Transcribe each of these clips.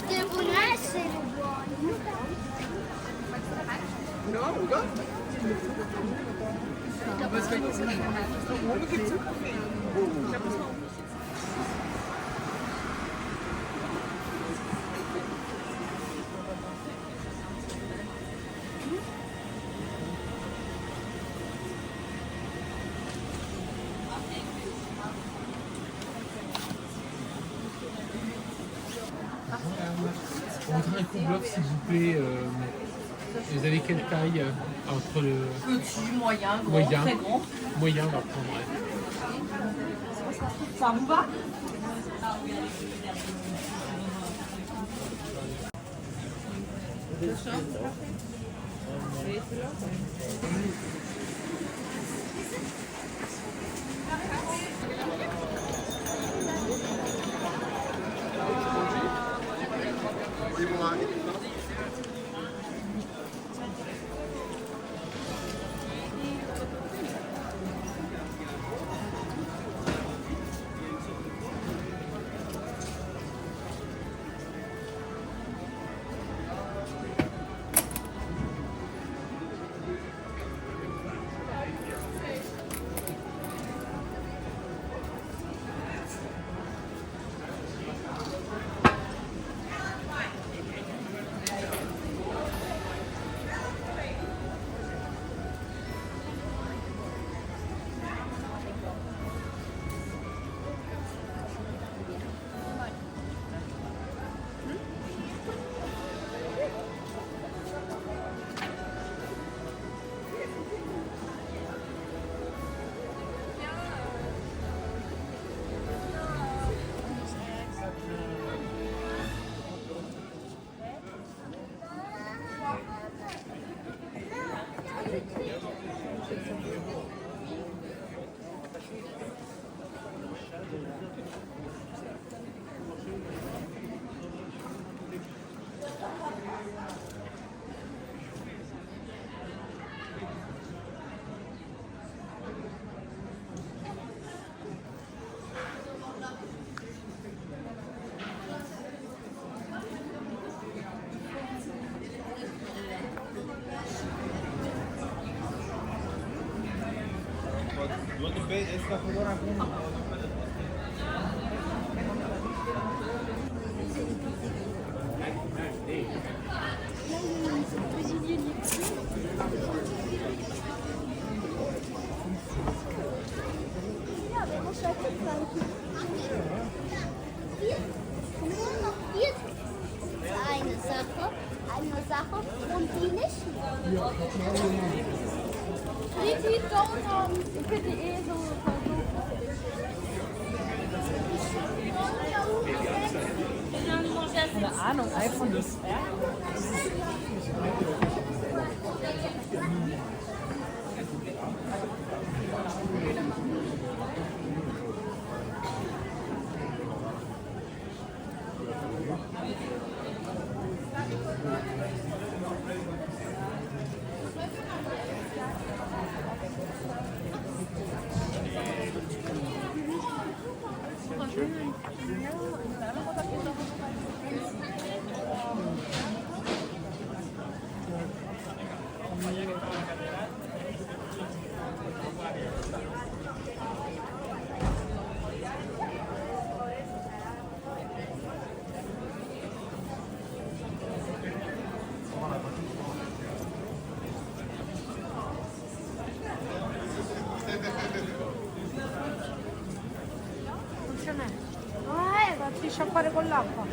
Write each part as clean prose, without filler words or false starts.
Devono essere buoni. Ja, oder? Was kann ich sagen? Ohne gibt's auch. Ich hab das auch. On voudrait un couvre s'il vous plaît. Vous avez quelle taille entre le Petit, moyen, grand, moyen, très grand. moyen, on va prendre. Ça vous va? Ja, wir müssen halt nur noch hier eine Sache und die nicht. Die don't haben, ich finde die eh so Keine Ahnung, iPhone ist. Fatti sciacquare con l'acqua.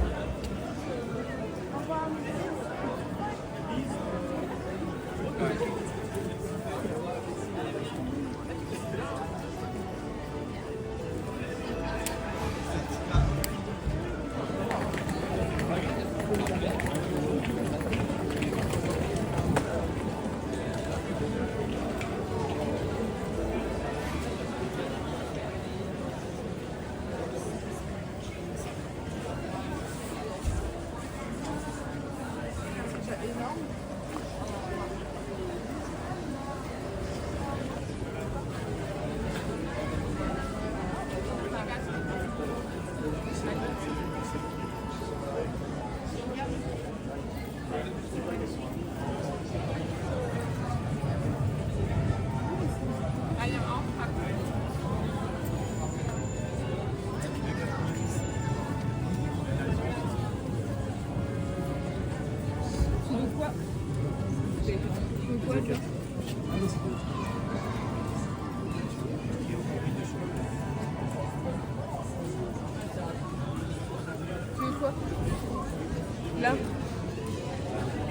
Là,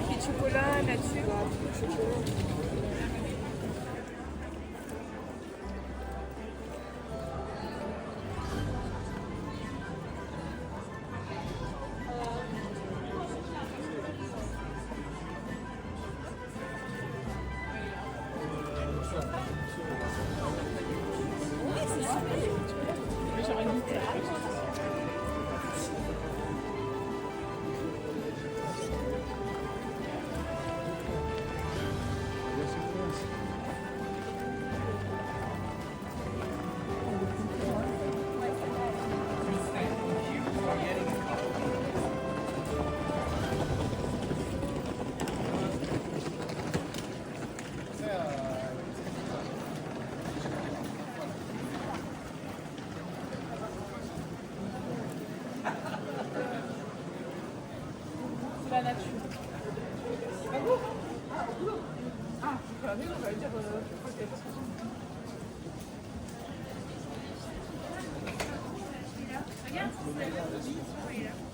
les chocolats là-dessus. La nature. Ah bon? Ah, au boulot. Ah, on va dire regarde,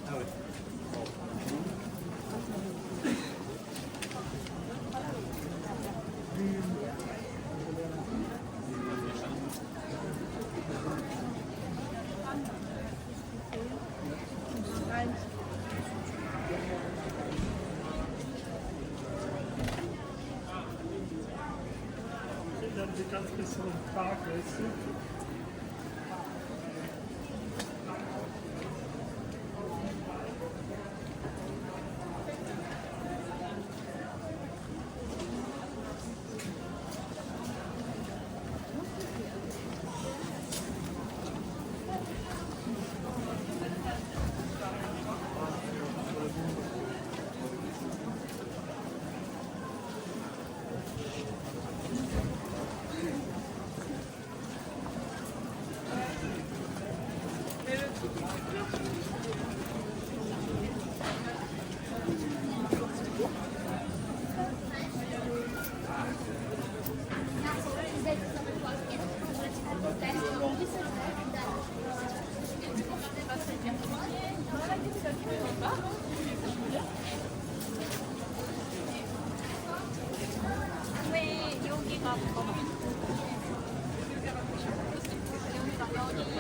ah ouais. Die ganz bisschen Park, weißt du?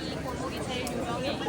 이 골목이 제일 유명해.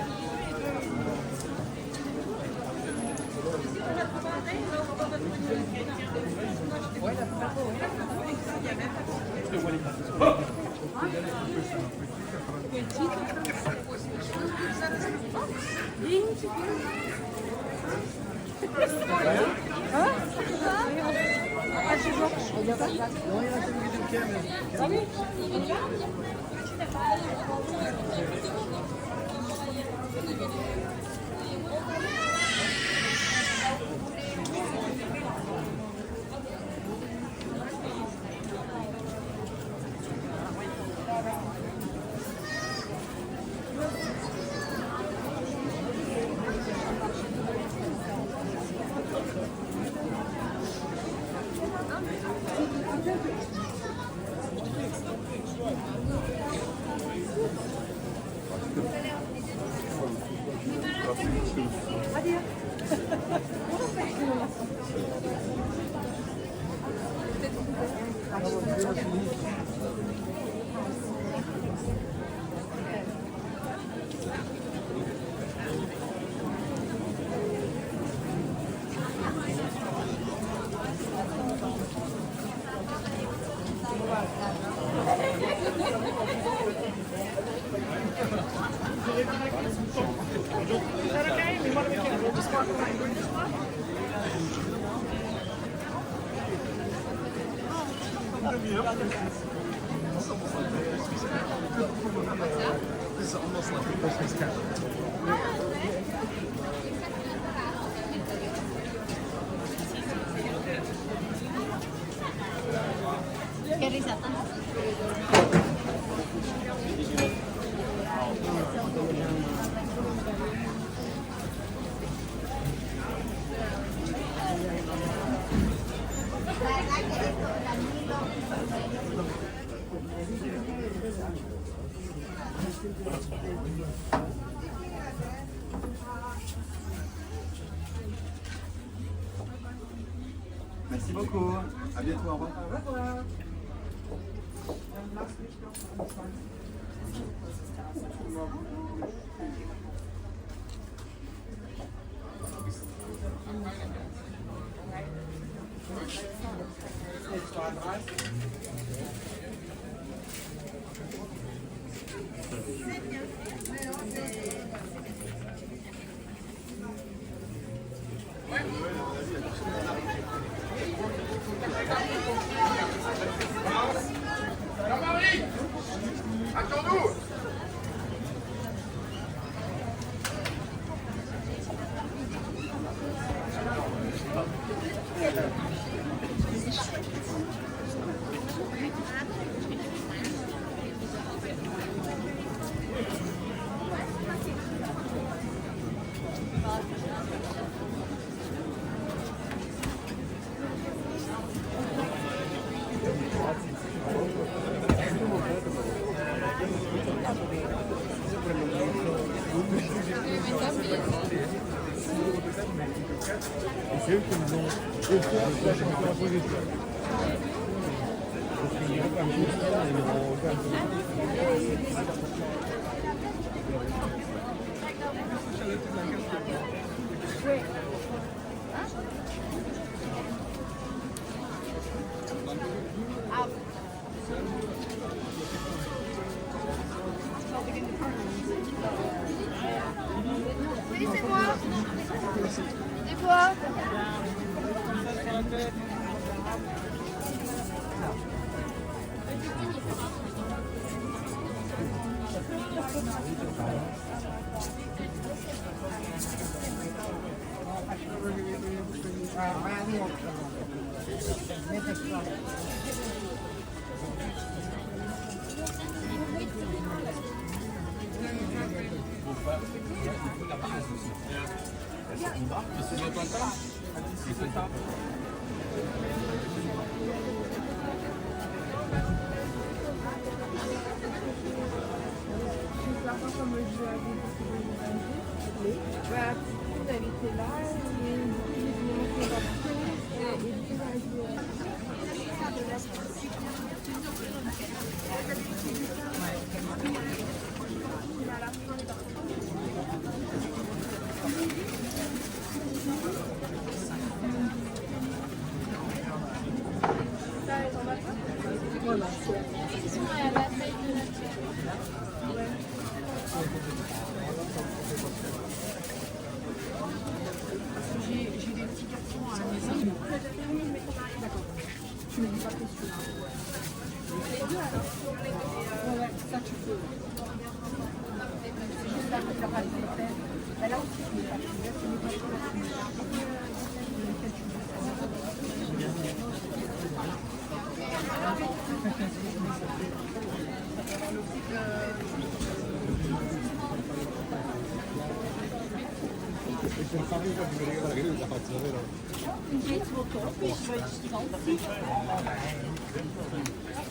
Qué risata. Merci beaucoup. À bientôt. Au revoir. Jean-Marie, attends-nous. C'est eux qui nous ont offert la chanson à poser ça. Parce qu'il n'y a pas de choses, ils ont offert Oui, c'est moi. C'est quoi?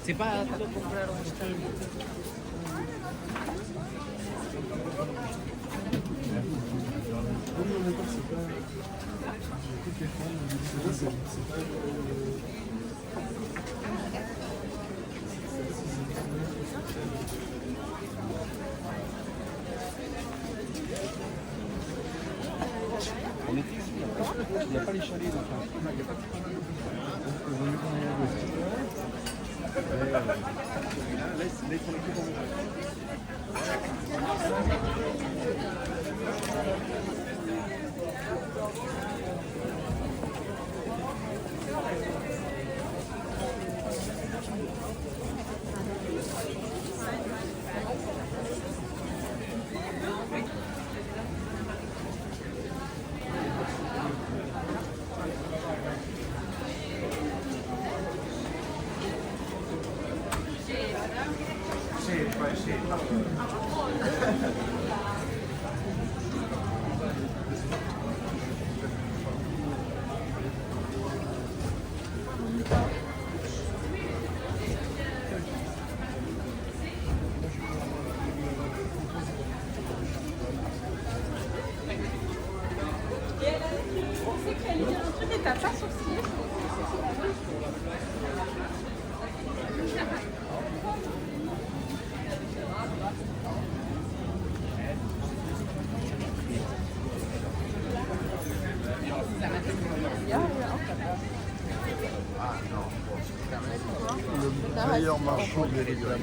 C'est pas tanto comprare un stand. Il n'y a pas les chalets, donc il n'y a pas de laisse ton équipe en T'as pas sourcillé? Le meilleur marchand de Méridional.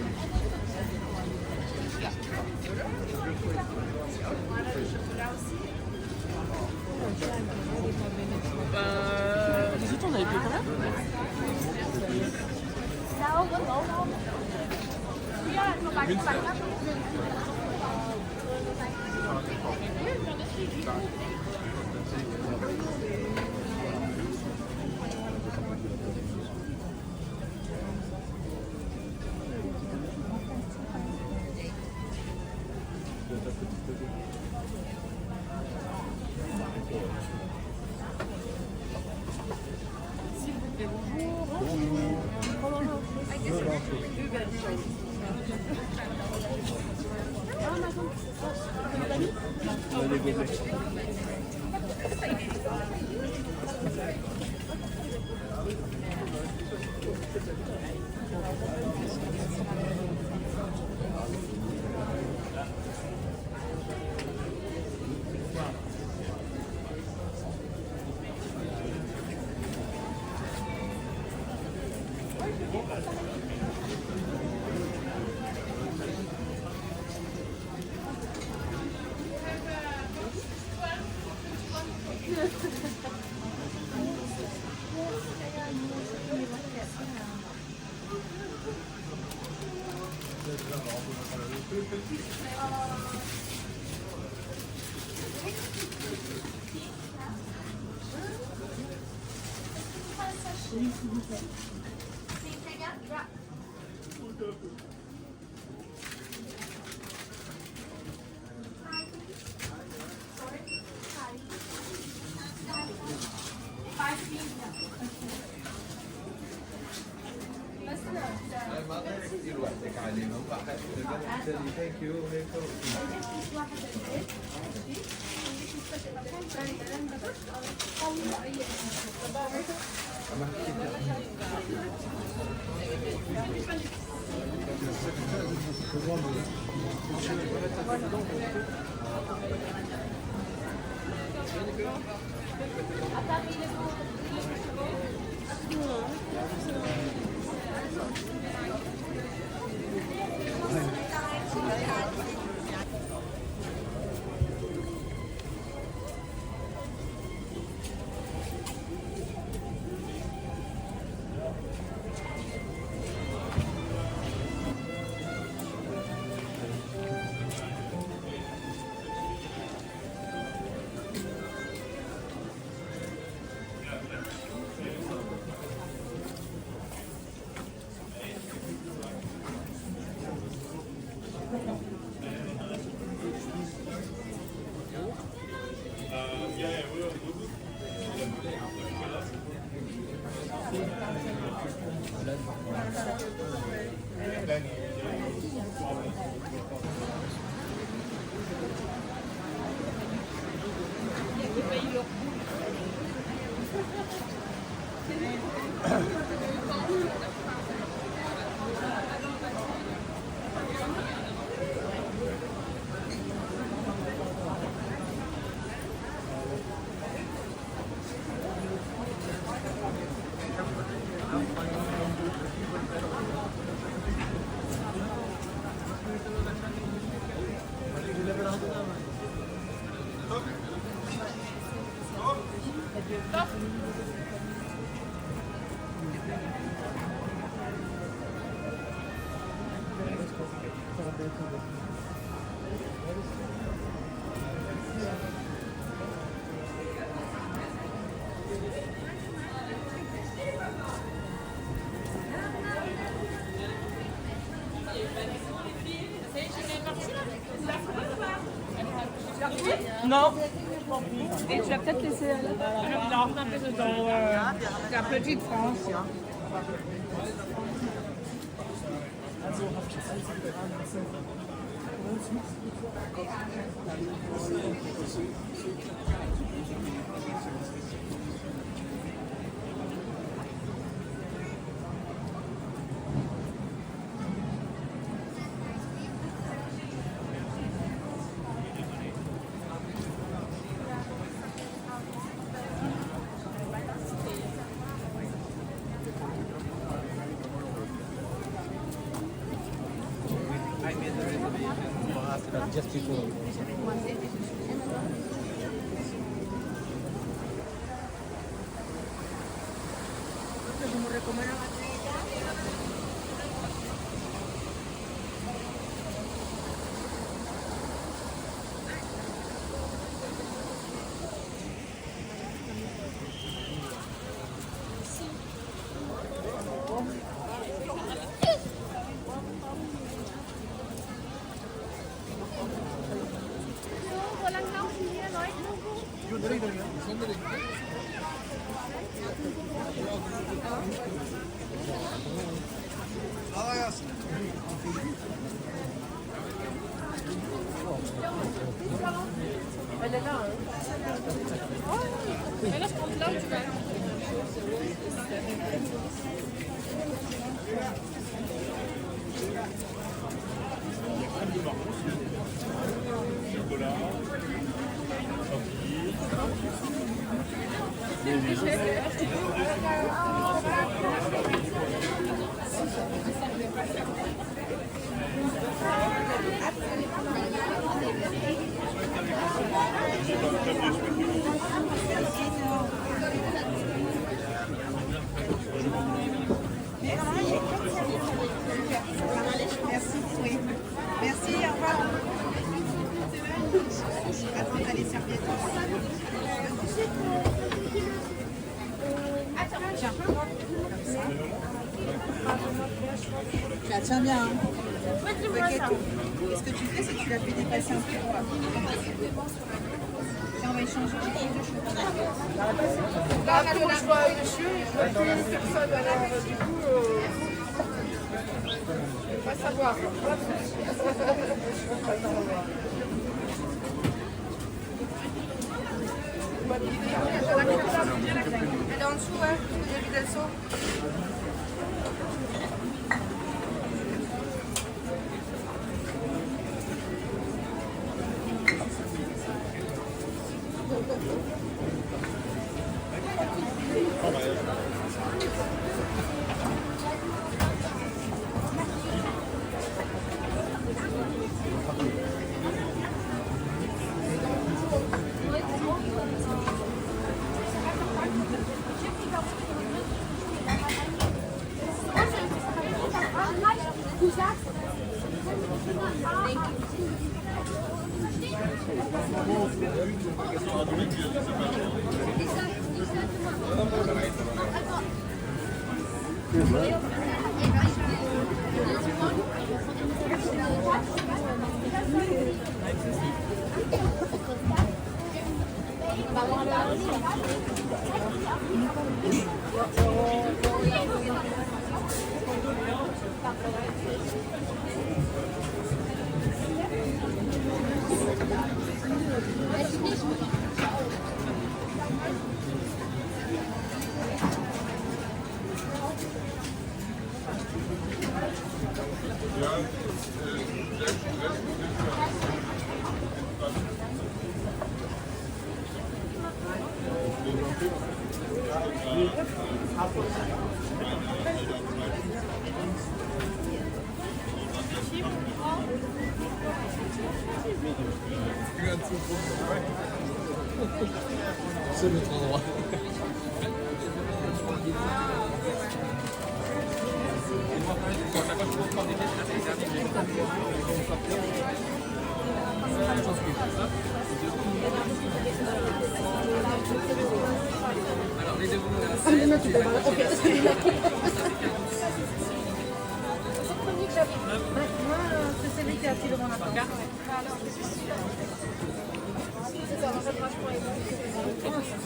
Les autres, on avait payé combien? Non. Et tu vas peut-être laisser là. Non, un peu dedans. La petite France. Just people. Elle est là, hein. Elle est là, tu vas. Merci, oui. Merci, au revoir. Attends, t'as les serviettes. Tiens. Tu la tiens bien, hein. Ce que tu fais, c'est que tu la fais dépasser un peu. Tiens, on va échanger. J'ai deux choses. Là, je vois une chute, je vois plus personne, alors du coup, je ne vais pas savoir. Elle est en dessous, ouais. J'ai vu d'elle saut. C'est notre endroit. C'est celui qui a tiré mon appart. C'est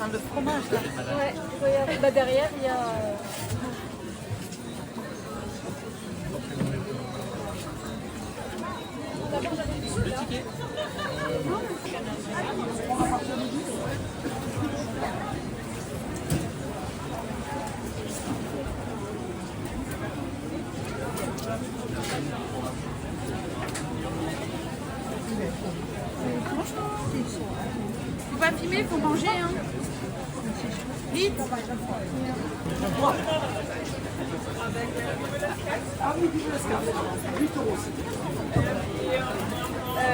un de fromage là. Ouais, regarde. Bah, derrière, il y a. Faut pas filmer, faut manger hein. Vite.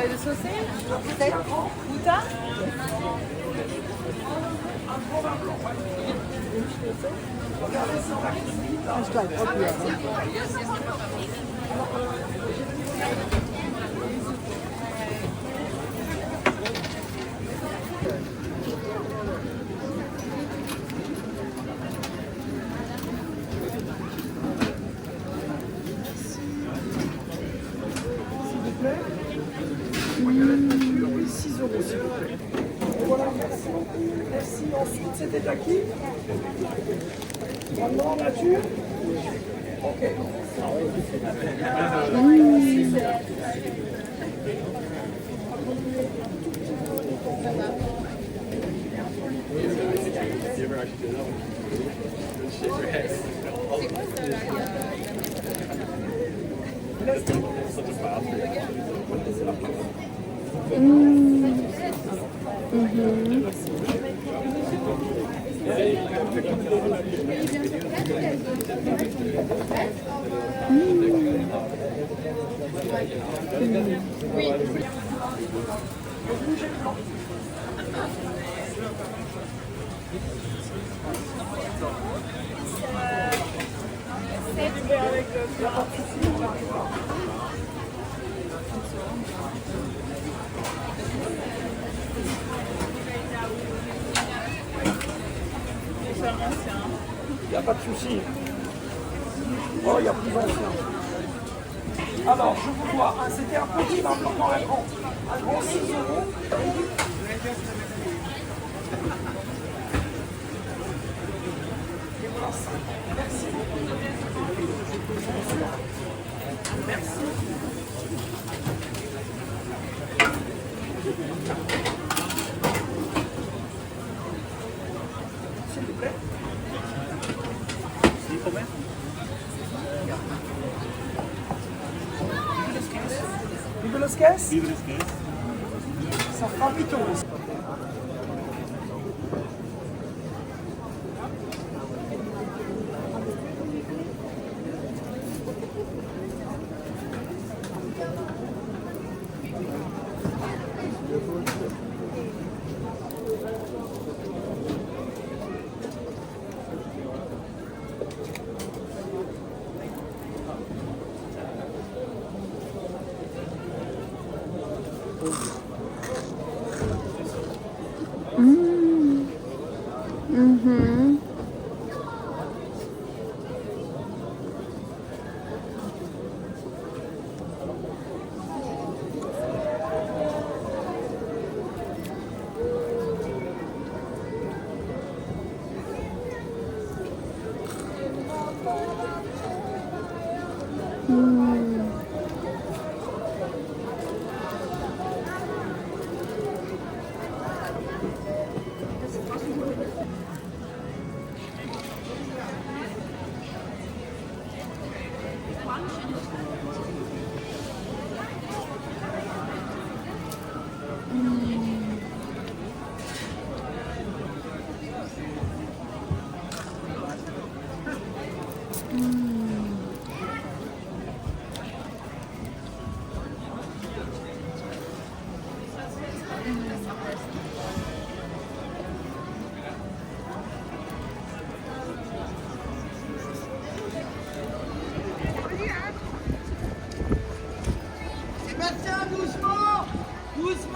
Le saucé, peut-être. Moutarde. Oui, 6 € s'il vous plaît. Voilà, merci beaucoup. Merci. Ensuite, c'était à qui? Maintenant, nature. Ok. Il n'y a pas de souci. Oh, il y a plus ancien. Alors, je vous vois, c'était un petit maintenant un grand. Un grand 6 €. Merci. Merci. S'il vous plaît. C'est combien? Bibelescaisse? Ça fera 8 €.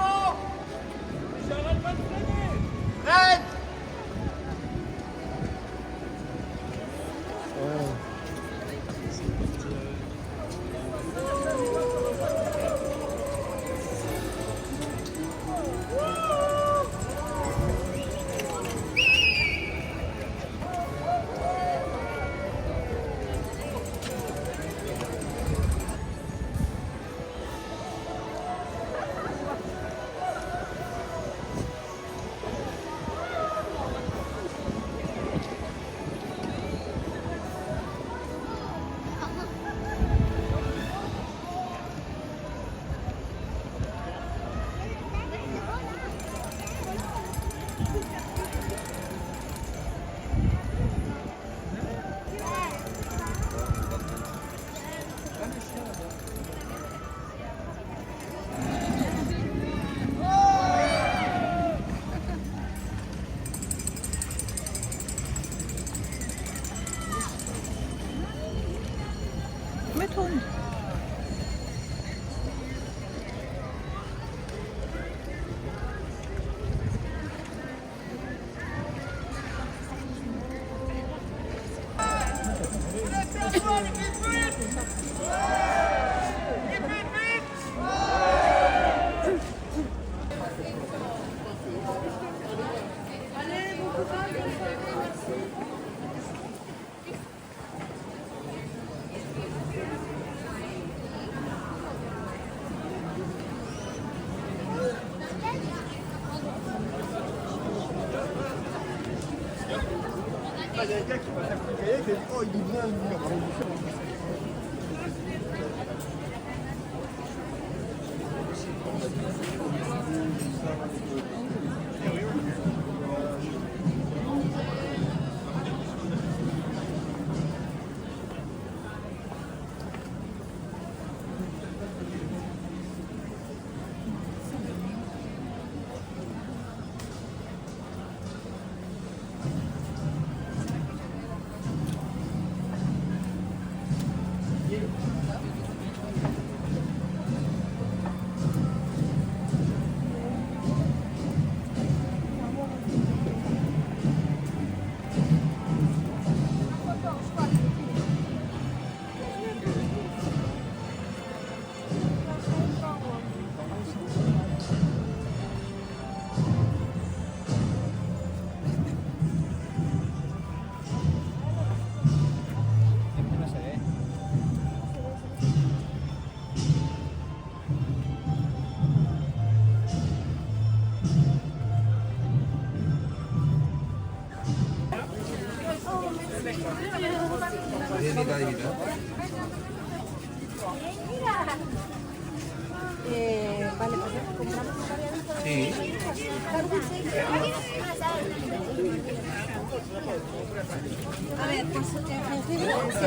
Mouvement. Red. Il y a un gars qui passe à côté de kayak et il dit oh il est bien lui. Vale, pues compramos varias. Sí. A ver, pues,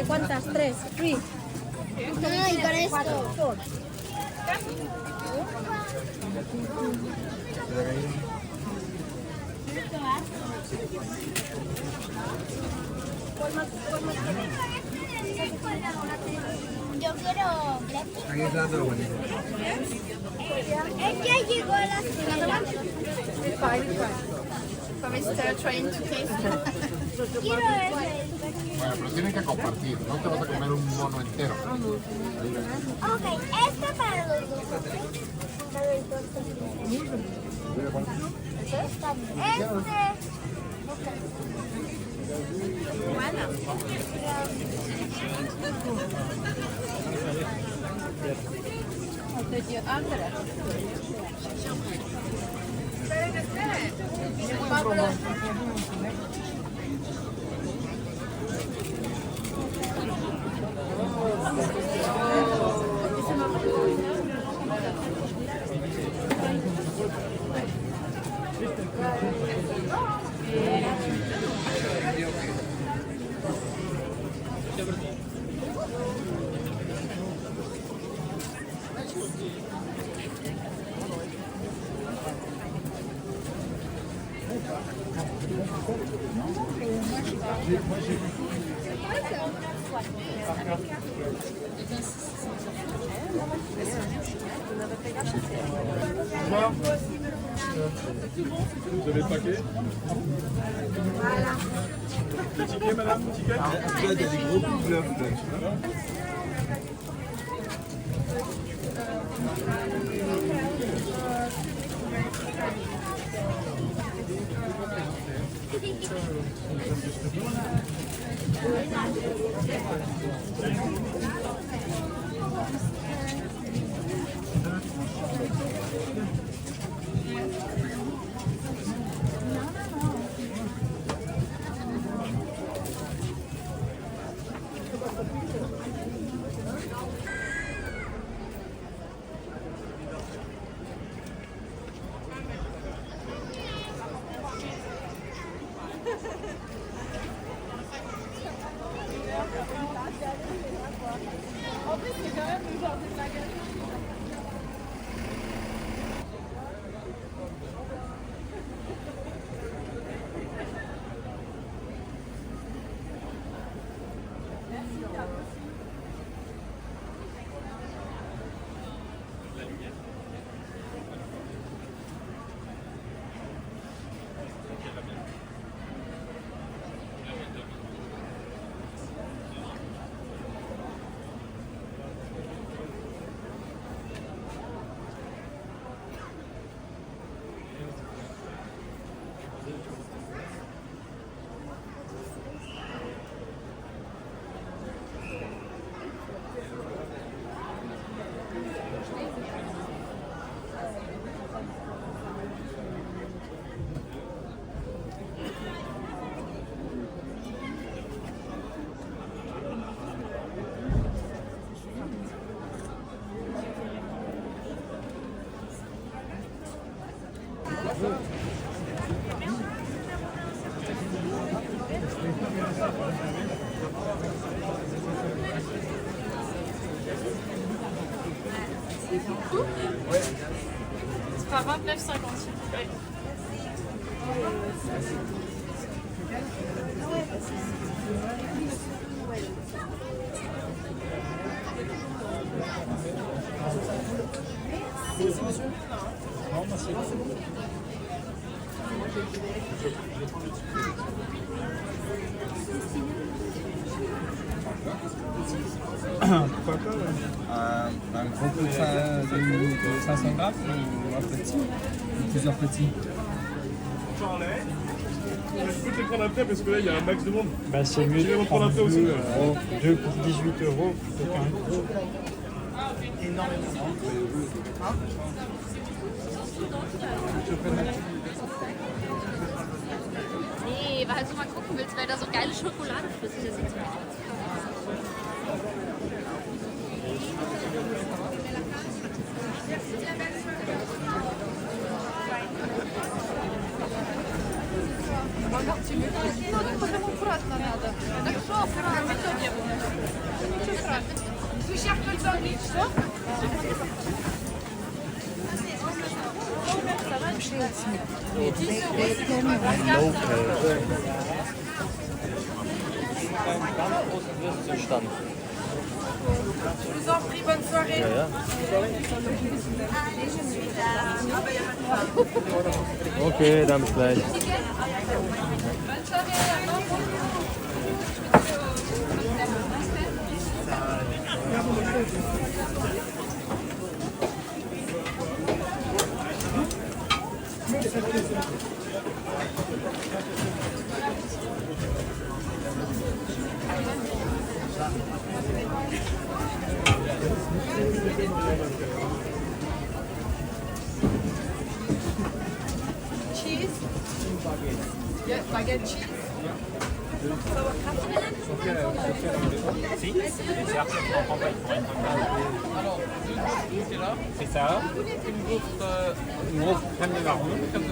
¿cuántas? ¿Tres? ¿Three? No, y con esto. Four. Yo quiero black. Aquí está todo bonito. Es que llegó la cena. Mr. trying to taste. Quiero ese. Bueno, pero tienen que compartir, no te vas a comer un mono entero. Ok, este para los dos. Moi, revoir. Vous avez le paquet? Voilà. Le ticket, madame, le ticket? En tout cas, il y a des gros coups de bluff. En plus, c'est quand même le genre de magasin. Ce sera 29,50 s'il vous plaît. Pourquoi pas? Un gros pot de 500 grammes ou un petit? Ou plusieurs petits? Je peux te les prendre après parce que là il y a un max de monde. Bah, c'est mieux Je vais de reprendre prendre après aussi. deux pour 18 € plutôt qu'un gros. Nee, war halt so mal gucken willst, weil da so geile Schokolade flüssig ist. Je vous en prie, bonne soirée. Okay, dann bis gleich. Bonne soirée. Cheese. Yeah, baguette cheese. C'est ça. Une grosse crème de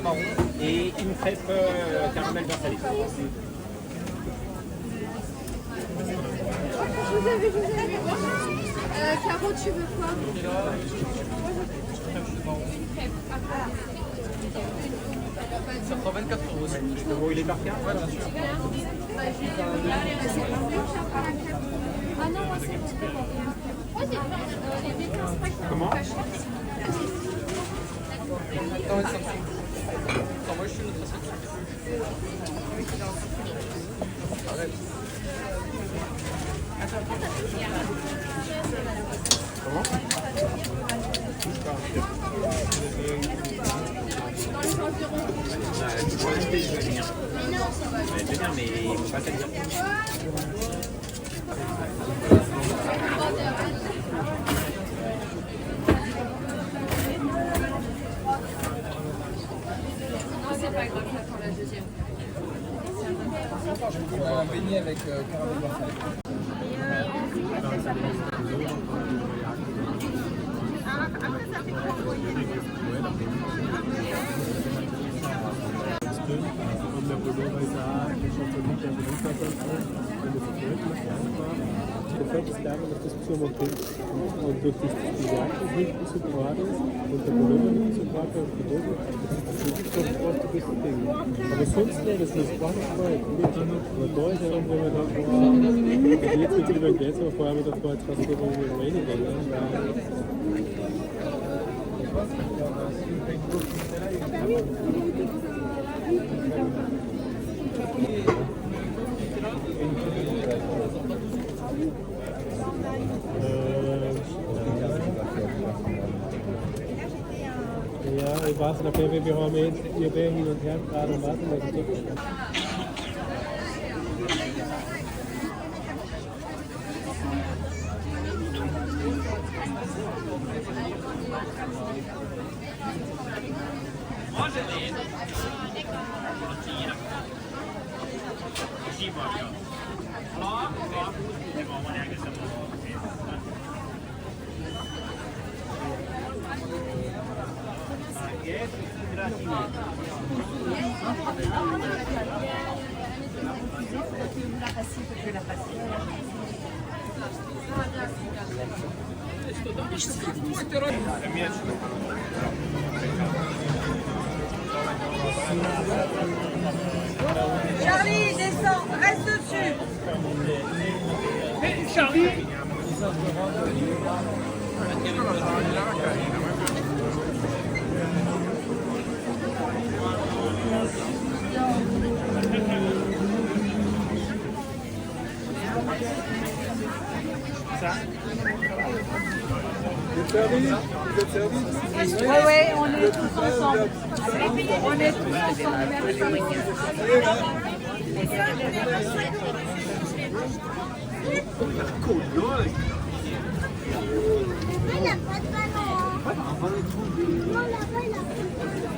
marron, et une crêpe caramel beurre salé. Je vous avais. Caro, tu veux quoi? Ça prend 24 €. Je peux brûler par carte? Ouais, bien sûr. Ah non, moi c'est bon. Comment? ouais, ça me saoule. Attends, moi je suis notre assiette. Arrête. Comment? Mais il faut pas te dire. C'est pas grave, j'attends la deuxième. Un beignet avec caramel waffle. Perfekt sterben, dass das zu montiert und durch die Werke hinten so gerade ist und der Volumen nicht so gerade und die Dose, das ist wirklich so ein bisschen Ding. Aber sonst wäre das nicht spannend, aber da ist ja irgendwo mal da, jetzt wird es über den Geld, aber vorher habe ich da jetzt fast so weniger, ja, ich weiß nicht, wir haben jetzt hier hin und her gerade und warten. Charlie, descends, reste dessus. Hey, Charlie! Oui, oui, on est tous ensemble. On est tous ensemble. Il n'a pas de ballon. Non, là-bas, il a pas de ballon.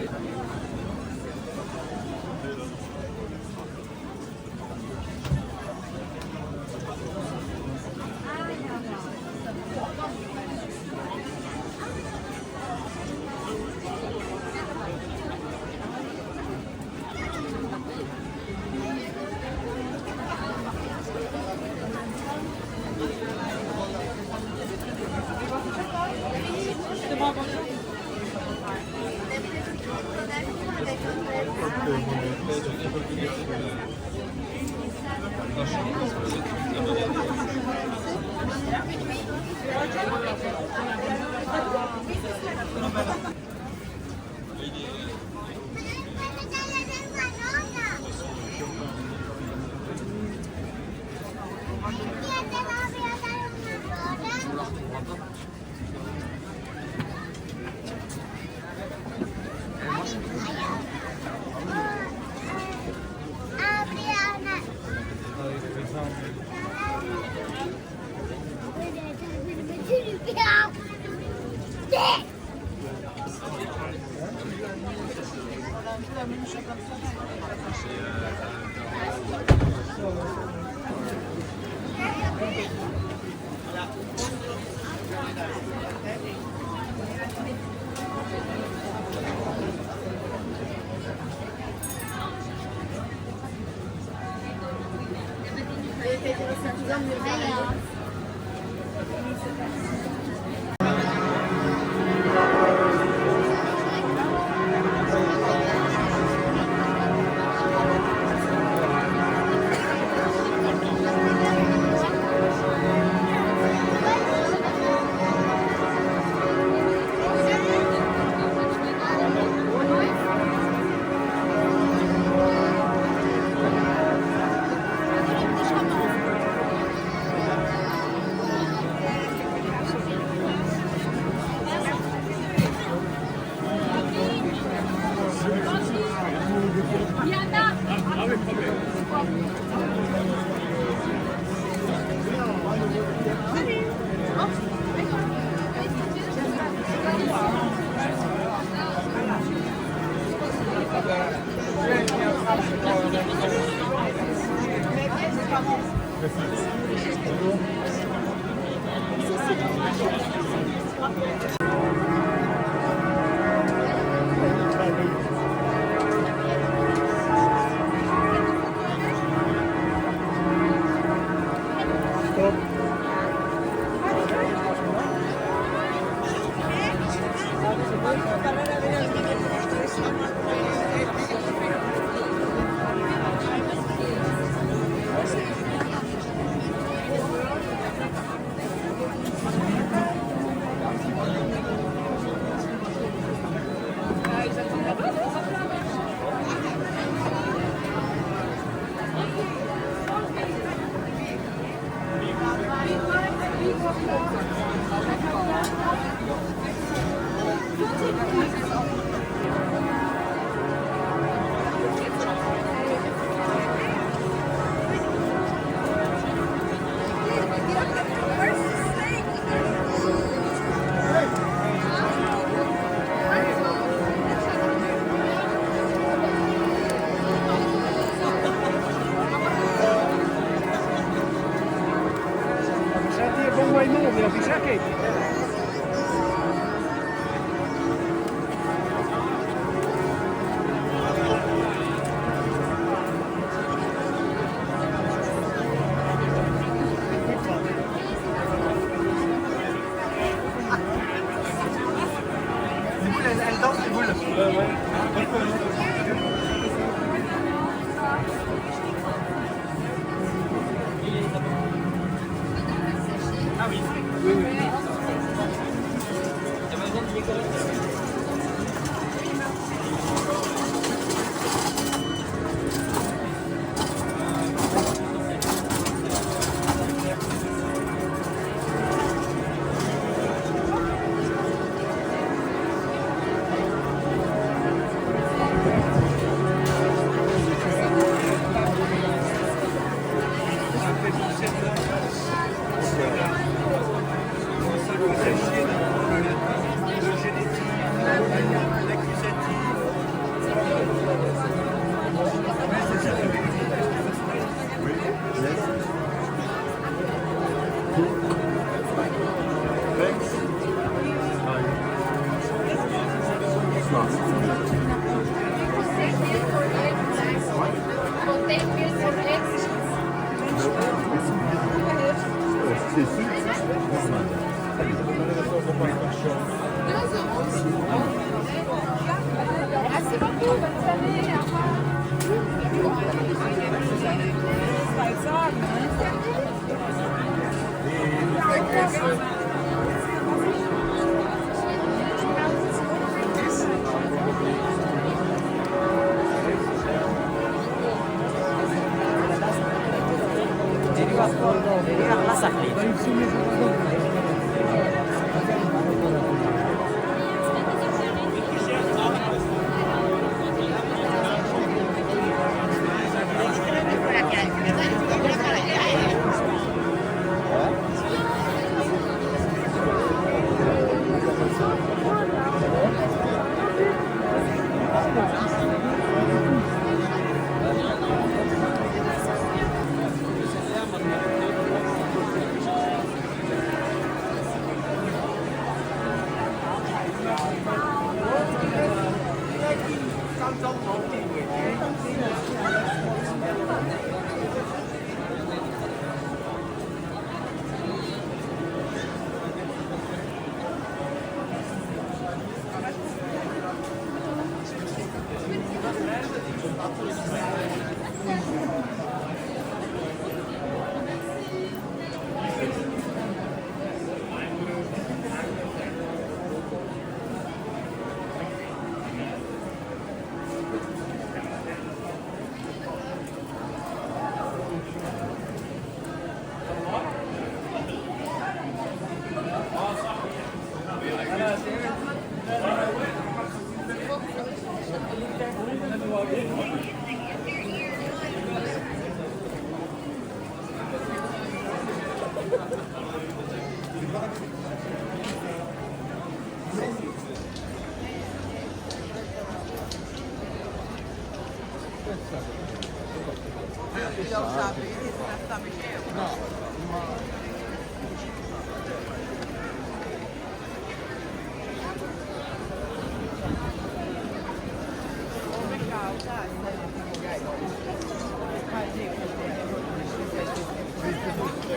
Merci beaucoup, bonne journée, au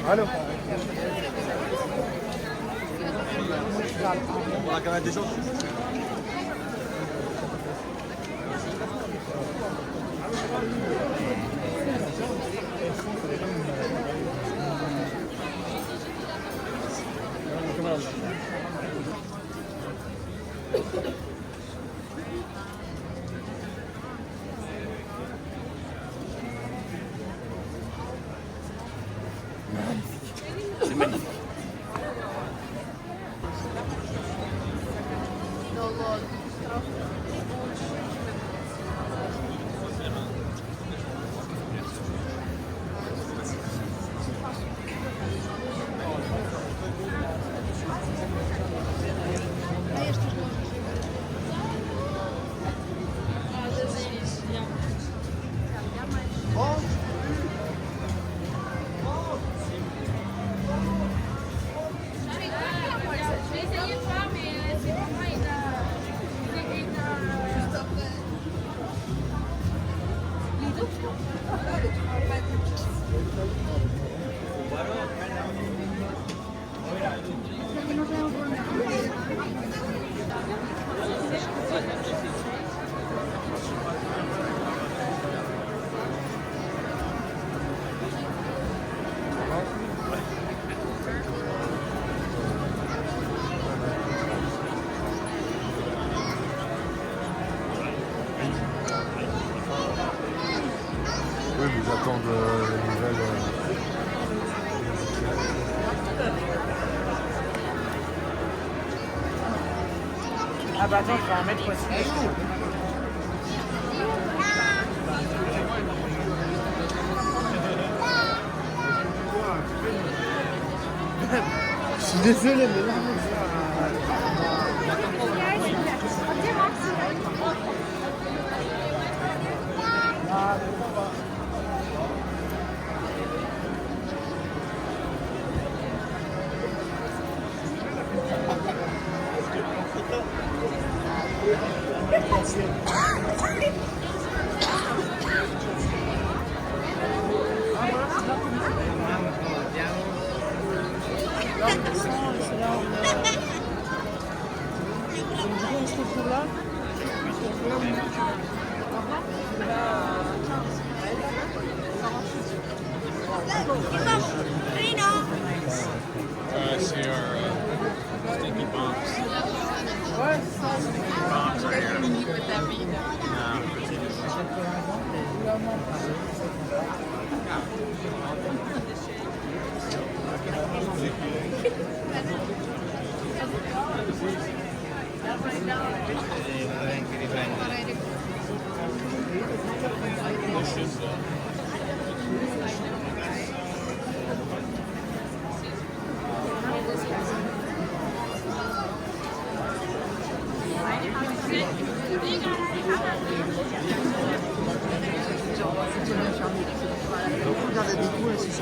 Allô. On a quand même des gens dessus. C'est magnifique. J'ai essayé de voir, mais c'est vraiment une... Oui, mais j'attends les nouvelles. Ah bah attends, je vais en mettre aussi. Je suis désolé, mais là, C'est Sticky Bombs. Ouais, Bombs are here. This is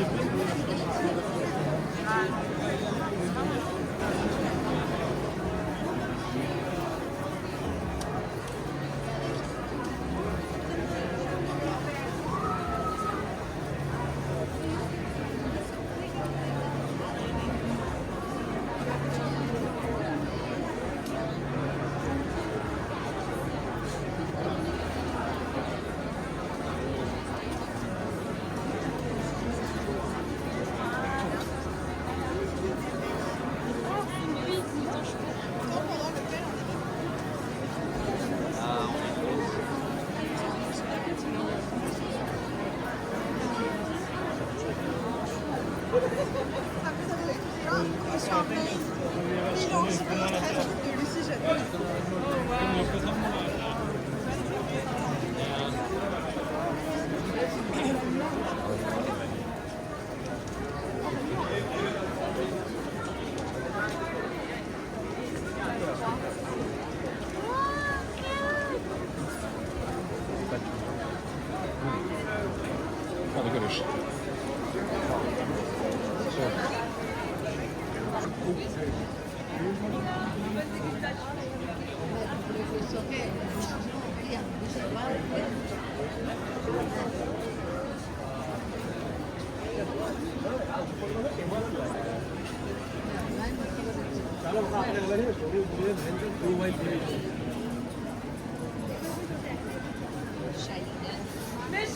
Mais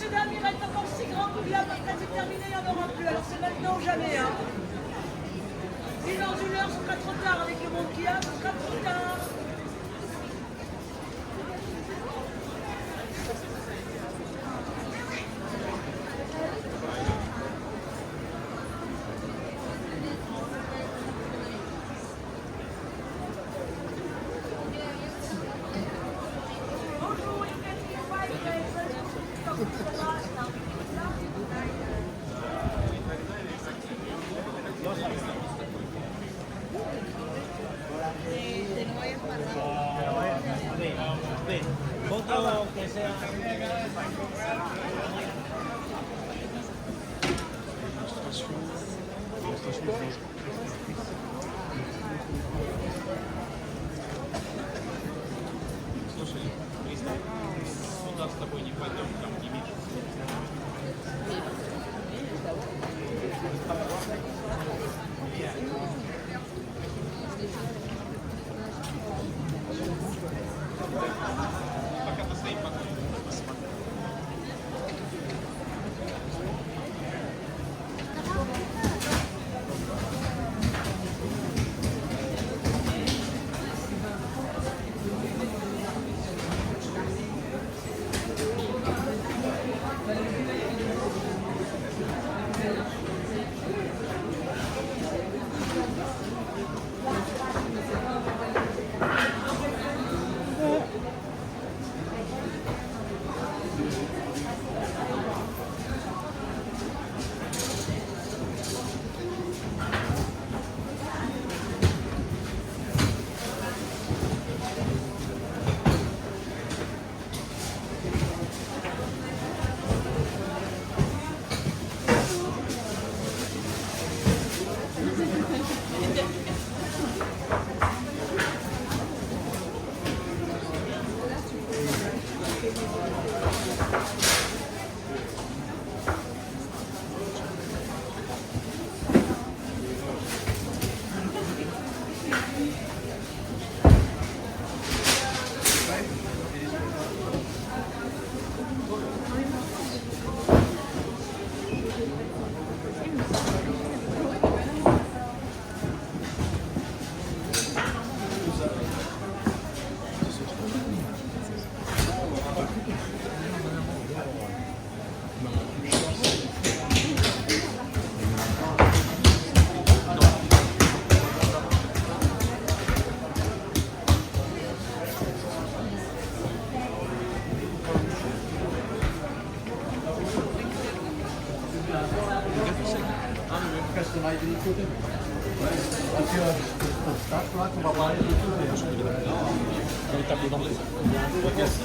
tard avec le monde qu'il y a, ce sera plus tard.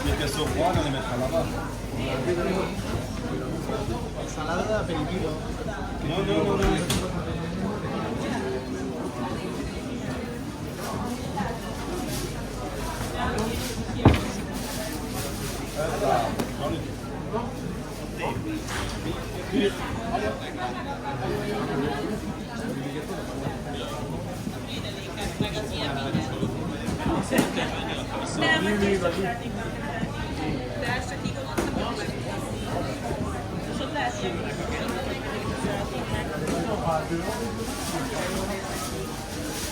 Les casseroles, on les mettra là-bas. Ensalada aperitivo. Non.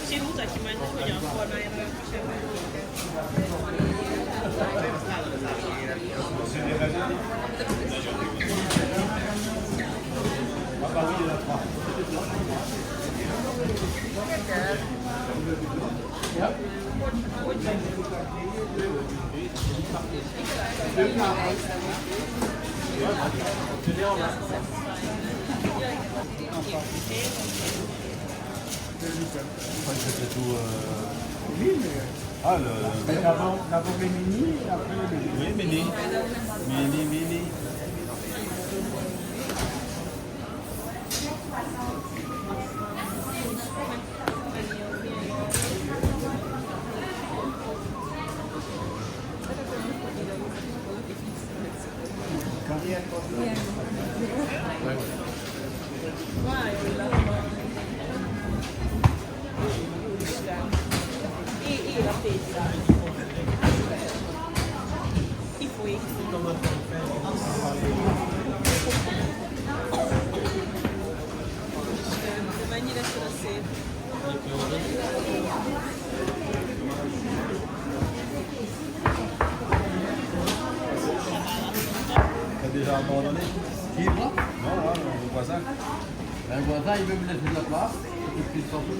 Chez vous, toi qui m'as dit qu'il y a un problème. C'était tout. Oui, mais. Ah, D'abord les mini et après les mini. Oui, mini. E la pezza. I fui. Domani adesso la sera. déjà abandonné. Qui va? Non, là, le voisin. Le voisin, il veut me laisser de la place. Et puis, il s'en fout.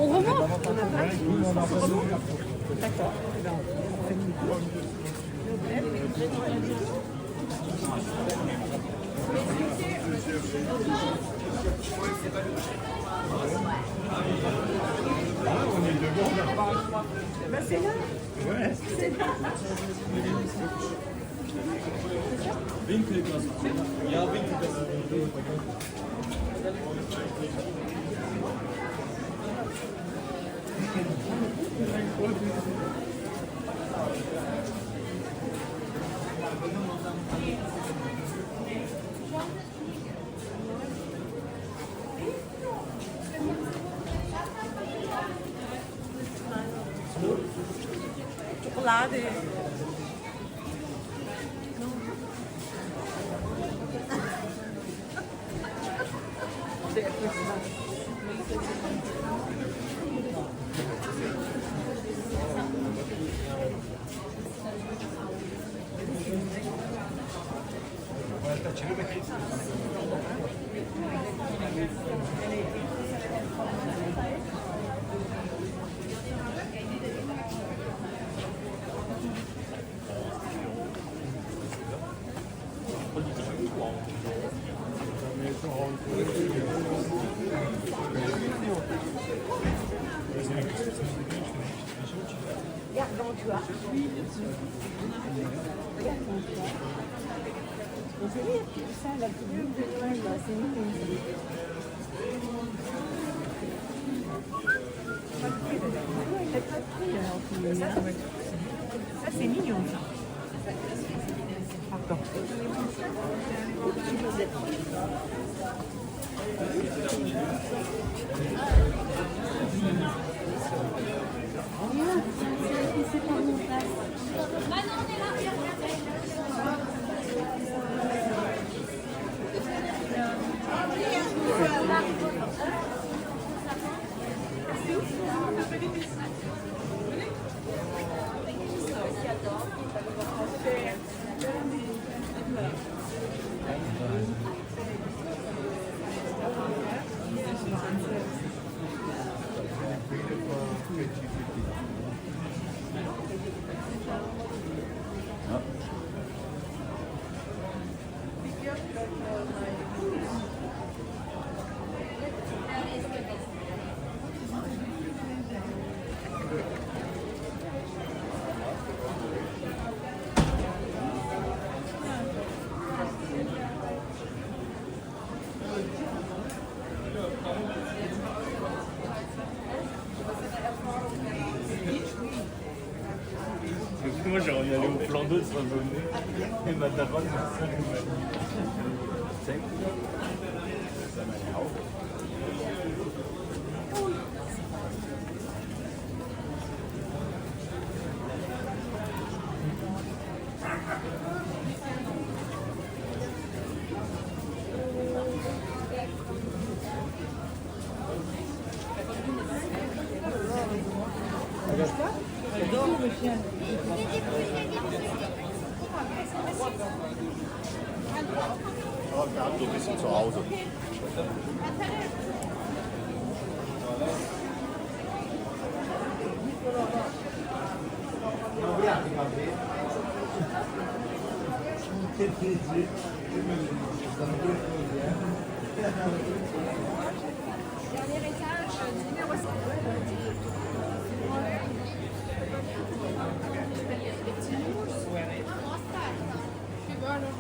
On remonte. D'accord. C'est là. Ouais. C'est là. Winkelgasse. Ja, Winkelgasse. Chocolade. Ça, c'est mignon, ça. Pardon. C'est pas mon place. Moi, j'ai envie d'aller au plan d'eau de se randonner. Et ma daronne, c'est ça. Ça m'a l'air. Aber wir haben so ein bisschen zu Hause. Dernier étage, numéro 5. Les petits mousses. Tu vois alors.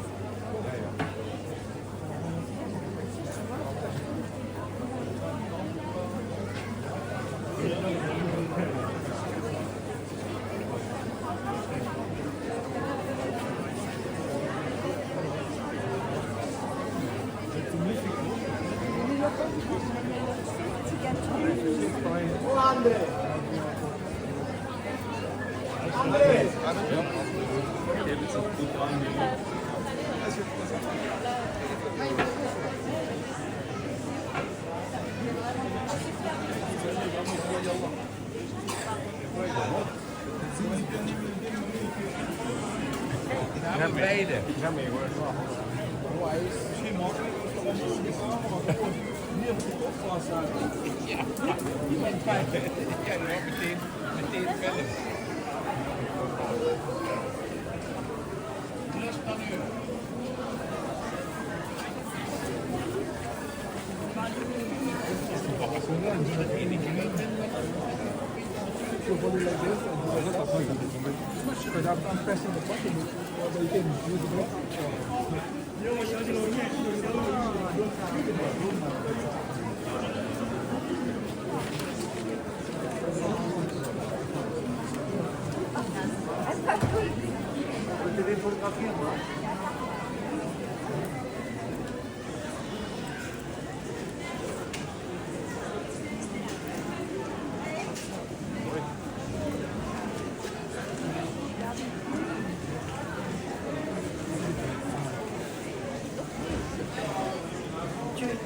Naar beide. Ga mee hoor. Ja, meteen verder.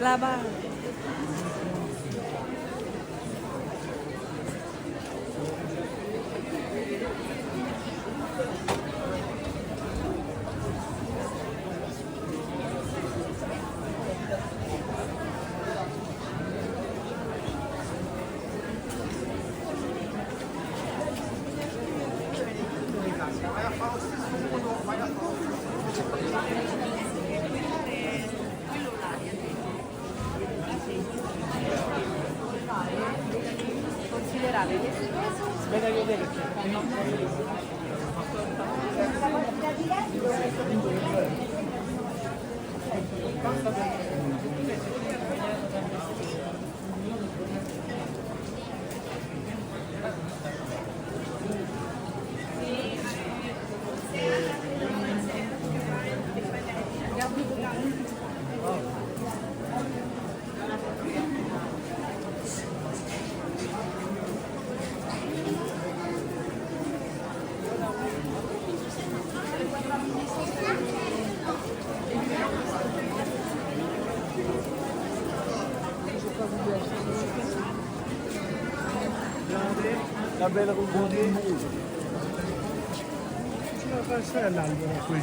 Là-bas. La bella rubrica di musica. Ce la faccia l'albero qui.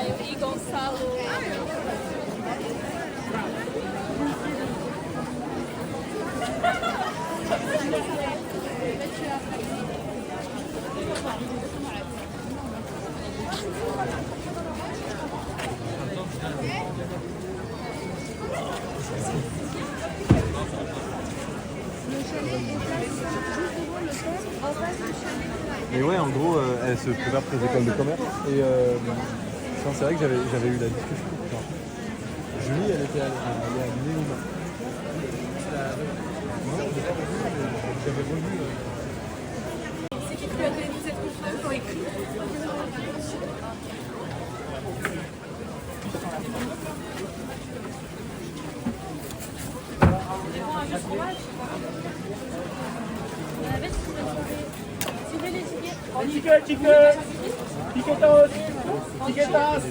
e Gonçalo. Mais ouais, en gros, elle se prépare pour les écoles de commerce. Et c'est vrai que j'avais eu la discussion. Enfin, Julie, elle était allée à Néoma. Non, je l'ai pas revu, mais j'avais revu. C'est qui lui a donné cette confiance pour écrire. Tiquetos, tiquetas.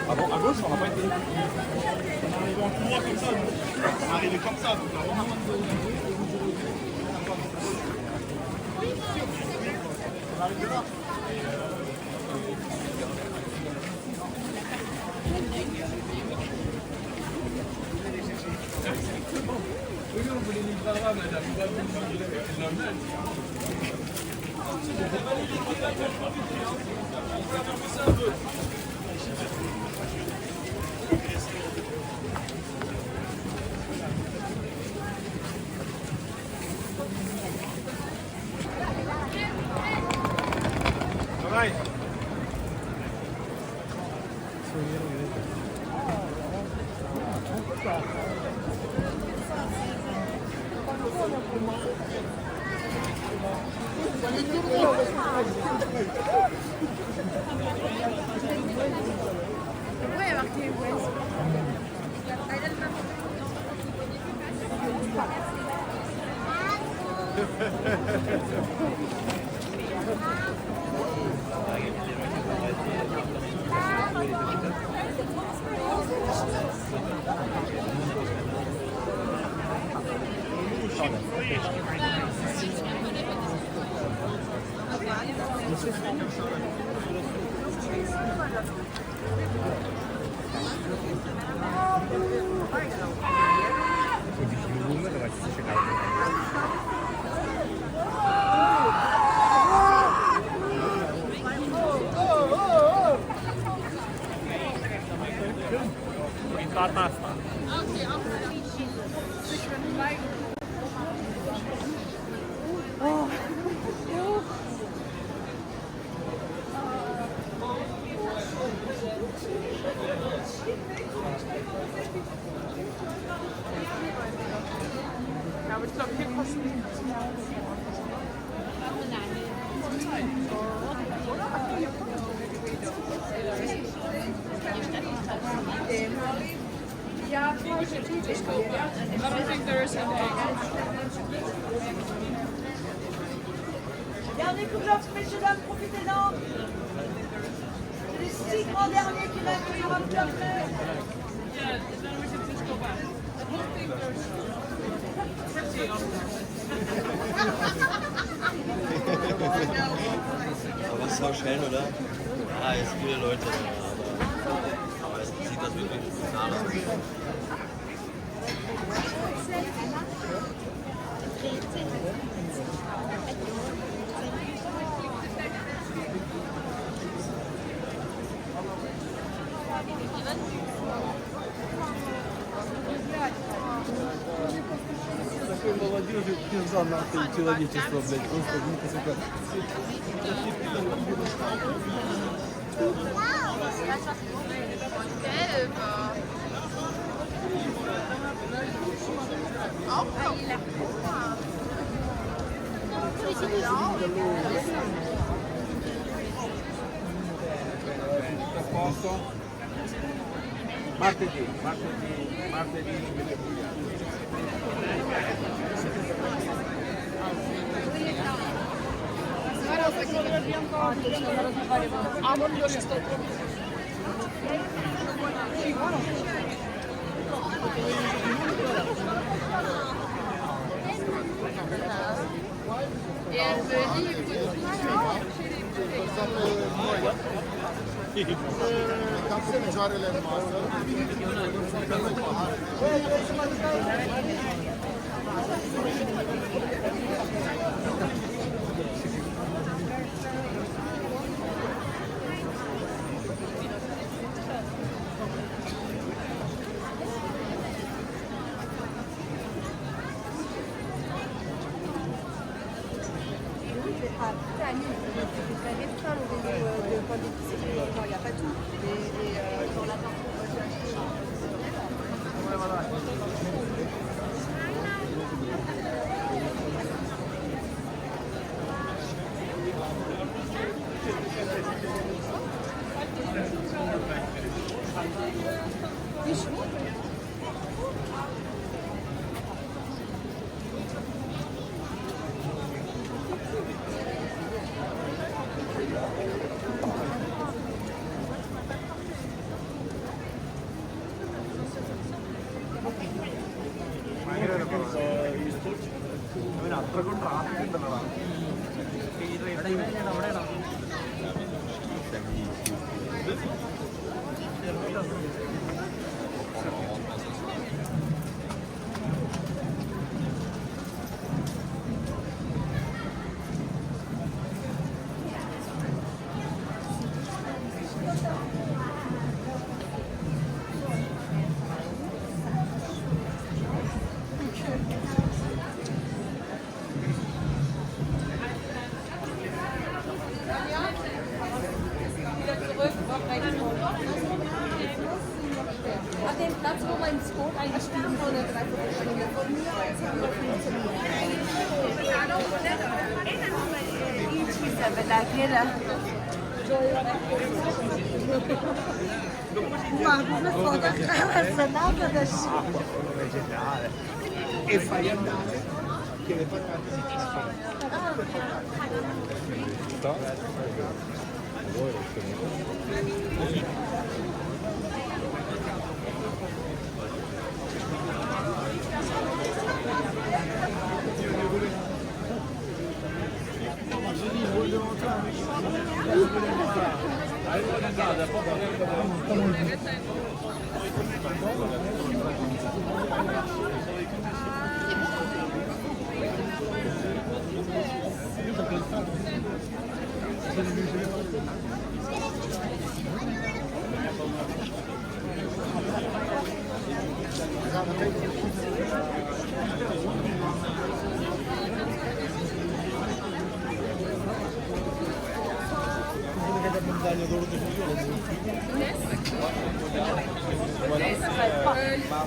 Ah bon, à gauche, on n'a pas été. On arrive en tout droit comme ça, nous. On est arrivé comme ça, donc là, on arrive de là. Oui, on voulait livrer à madame. On va vous livrer avec l'homme. Ja, aber ich glaube, hier kosten die. Ja, I don't think there is an egg. Dernier coup de l'offre, messieurs, dames, profitez-en. C'est les 6 grands derniers qui restent, il y aura plus après. Yeah, then we should just go back. I don't think there's pretty on Aber es ist auch schön, oder? Ja, jetzt viele Leute da, aber es sieht das wirklich brutal aus. Такой молодежи пизда нахуй человечество, блядь, просто видите, сука. Martedì. An dem Platz, wo wir ins Boot eingestiegen vor einer Dreiviertelstunde. Von mir aus haben wir 15 E fai andare che le patate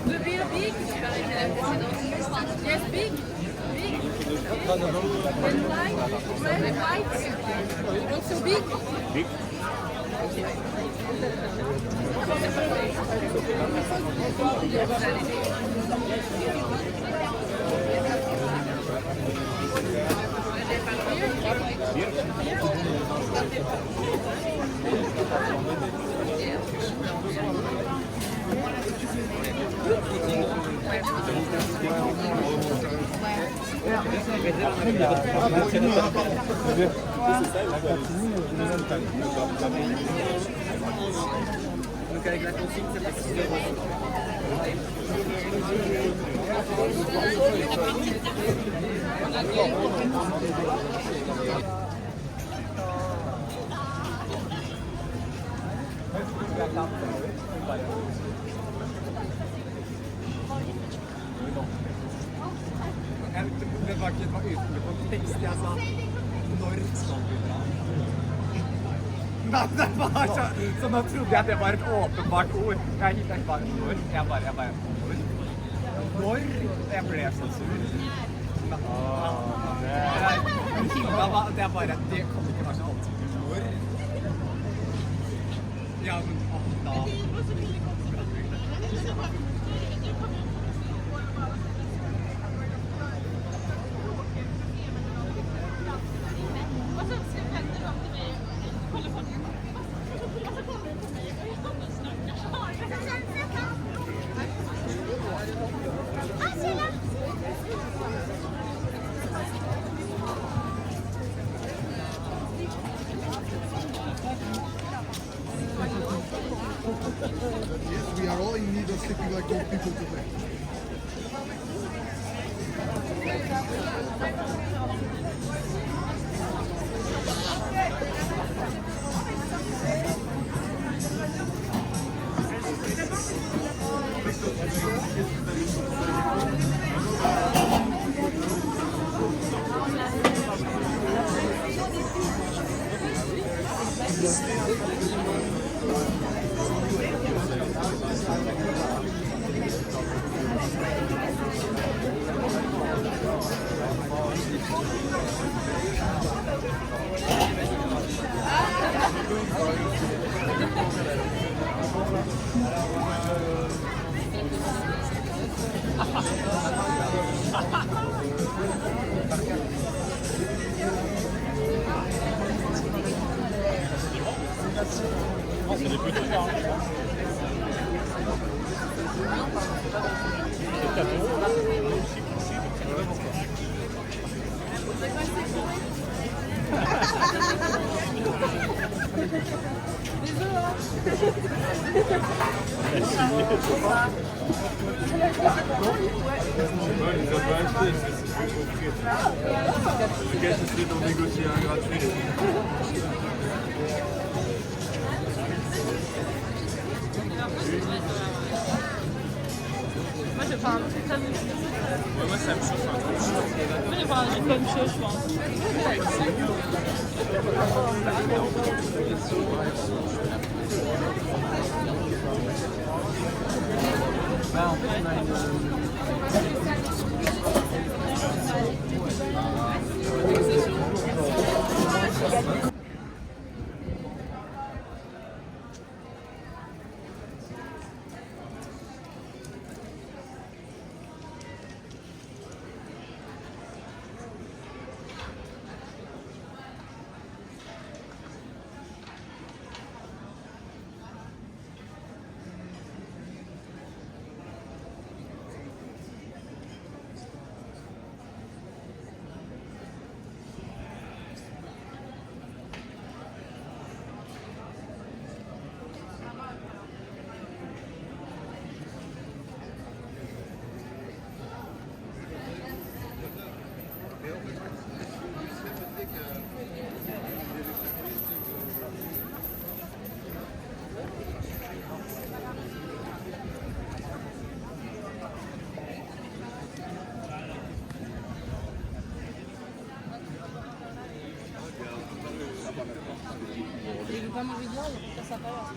Le beer big, yes, big. And light, red and white. Also big. Donc avec la consigne, ça fait 6 €. Det var ikke utelukkende på tekst. Jeg sa når skal vi dra? Nei, det var så nå trodde jeg det var et åpenbart ord. Jeg bare når. Jeg bare når. Jeg ble så sur. Det er bare det kan ikke være så alltid. Når? Ja, men da we are all in need of sleeping like old people today. C'est des petits pains. C'est 4 euros là. Ils ont pas acheté, c'est pour offrir. Le gars, c'est d'en négocier un gratuit. Moi, je vais faire un truc comme ça. Moi, ça me chauffe un peu. Moi, je vais faire un truc comme ça, je pense. Bah, en fait, on a une... Il veut pas manger dehors, il va faire sa part.